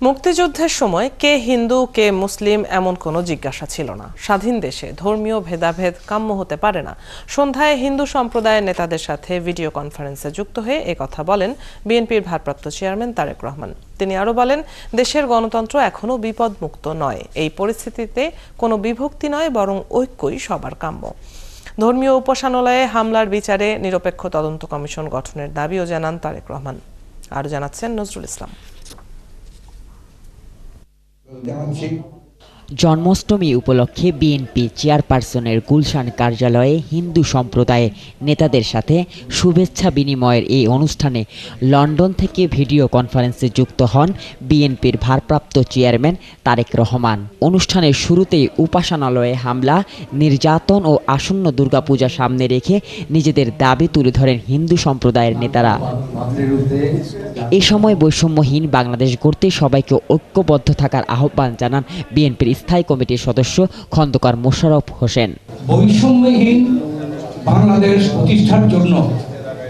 মুক্তিযুদ্ধের সময় কে হিন্দু কে মুসলিম এমন কোনো জিজ্ঞাসা ছিল না। স্বাধীন দেশে ধর্মীয় ভেদাভেদ কাম্য হতে পারে না। সন্ধ্যায় হিন্দু সম্প্রদায়ের নেতাদের সাথে ভিডিও কনফারেন্সে যুক্ত হয়ে একথা বলেন বিএনপির ভারপ্রাপ্ত চেয়ারম্যান তারেক রহমান। তিনি আরও বলেন, দেশের গণতন্ত্র এখনও বিপদমুক্ত নয়। এই পরিস্থিতিতে কোনো বিভক্তি নয়, বরং ঐক্যই সবার কাম্য। ধর্মীয় উপাসনালয়ে হামলার বিচারে নিরপেক্ষ তদন্ত কমিশন গঠনের দাবিও জানান তারেক রহমান। আরও জানাচ্ছেন নজরুল ইসলাম। জন্মাষ্টমী উপলক্ষে বিএনপি চেয়ারপারসনের গুলশান কার্যালয়ে হিন্দু সম্প্রদায়ের নেতাদের সাথে শুভেচ্ছা বিনিময়ের এই অনুষ্ঠানে লন্ডন থেকে ভিডিও কনফারেন্সে যুক্ত হন বিএনপির ভারপ্রাপ্ত চেয়ারম্যান তারেক রহমান। অনুষ্ঠানের শুরুতেই উপাসনালয়ে হামলা, নির্যাতন ও আসন্ন দুর্গাপূজা সামনে রেখে নিজেদের দাবি তুলে ধরেন হিন্দু সম্প্রদায়ের নেতারা। এ সময় বৈষম্যহীন বাংলাদেশ গড়তে সবাইকে ঐক্যবদ্ধ থাকার আহ্বান জানান বিএনপির স্থায়ী কমিটির সদস্য খন্দকার মোশাররফ হোসেন। বৈষম্যহীন বাংলাদেশ প্রতিষ্ঠার জন্য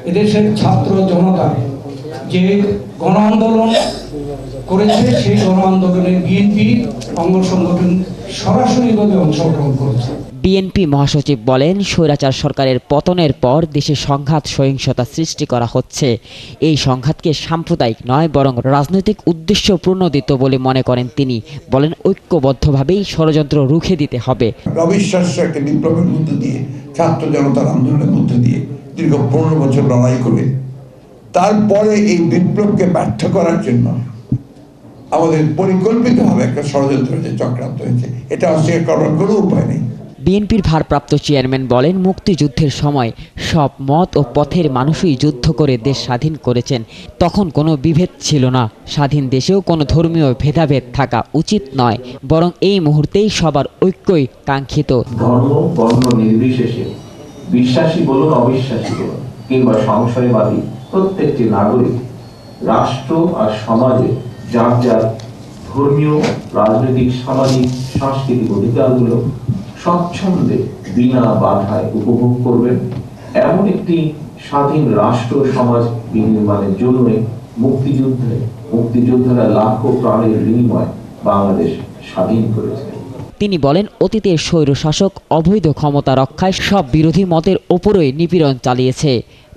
এদেশের ছাত্র জনতা যে গণ আন্দোলন করেছে, সেই গণ আন্দোলনে বিএনপি অঙ্গ সংগঠন সরাসরিভাবে অংশগ্রহণ করেছে। বিএনপি মহাসচিব বলেন, স্বৈরাচার সরকারের পতনের পর দেশে সংঘাত সহিংসতা সৃষ্টি করা হচ্ছে। এই সংঘাতকে সাম্প্রদায়িক নয়, বরং রাজনৈতিক উদ্দেশ্য প্রণোদিত বলে মনে করেন তিনি। বলেন, ঐক্যবদ্ধভাবেই ষড়যন্ত্র রুখে দিতে হবে। অবিশ্বাস্য একটা বিপ্লবের মধ্য দিয়ে, ছাত্র জনতার আন্দোলনের মধ্য দিয়ে দীর্ঘ 15 বছর লড়াই করে তারপরে এই বিপ্লবকে ব্যর্থ করার জন্য আমাদের পরিকল্পিতভাবে একটা ষড়যন্ত্র যে চক্রান্ত হয়েছে, এটা অস্বীকার করার কোনো উপায় নেই। বিএনপির ভারপ্রাপ্ত চেয়ারম্যান বলেন, মুক্তিযুদ্ধের সময় সব মত ও পথের মানুষই যুদ্ধ করে দেশ স্বাধীন করেছেন। তখন কোনো বিভেদ ছিল না। স্বাধীন দেশেও কোনো ধর্মীয় ভেদাভেদ থাকা উচিত নয়, বরং এই মুহূর্তেই সবার ঐক্যই কাঙ্ক্ষিত। ধর্ম বর্ণ নির্বিশেষে, বিশ্বাসী বলুন অবিশ্বাসী বলুন কিংবা সংশয়বাদী, প্রত্যেকটি নাগরিক রাষ্ট্র আর সমাজে যার যার ধর্মীয়, রাজনৈতিক, সামাজিক, সাংস্কৃতিক অধিকারগুলো স্বচ্ছন্দে বিনা বাধায় উপভোগ করবেন। এমন একটি স্বাধীন রাষ্ট্র সমাজ বিনির্মাণের জন্যই মুক্তিযোদ্ধারা লাখো প্রাণের বিনিময়ে বাংলাদেশ স্বাধীন করেছে। তিনি বলেন, অতীতের স্বৈরশাসক অবৈধ ক্ষমতা রক্ষায় সব বিরোধী মতের ওপরই নিপীড়ন চালিয়েছে।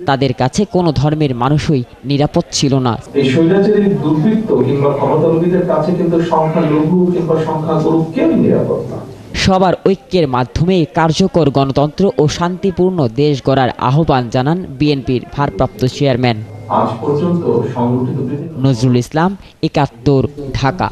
তাদের কাছে কোনো ধর্মের মানুষই নিরাপদ ছিল না। এই স্বৈরাচারী দুর্বৃত্ত কিংবা ক্ষমতালোভীদের কাছে কিন্তু সংখ্যালঘু কিংবা সংখ্যাগুরু কেউ নিরাপদ না। সবার ঐক্যের মাধ্যমে কার্যকর গণতন্ত্র ও শান্তিপূর্ণ দেশ গড়ার আহ্বান জানান বিএনপির ভারপ্রাপ্ত চেয়ারম্যান। আজ পর্যন্ত সংগঠিত নজরুল ইসলাম, ৭১, ঢাকা।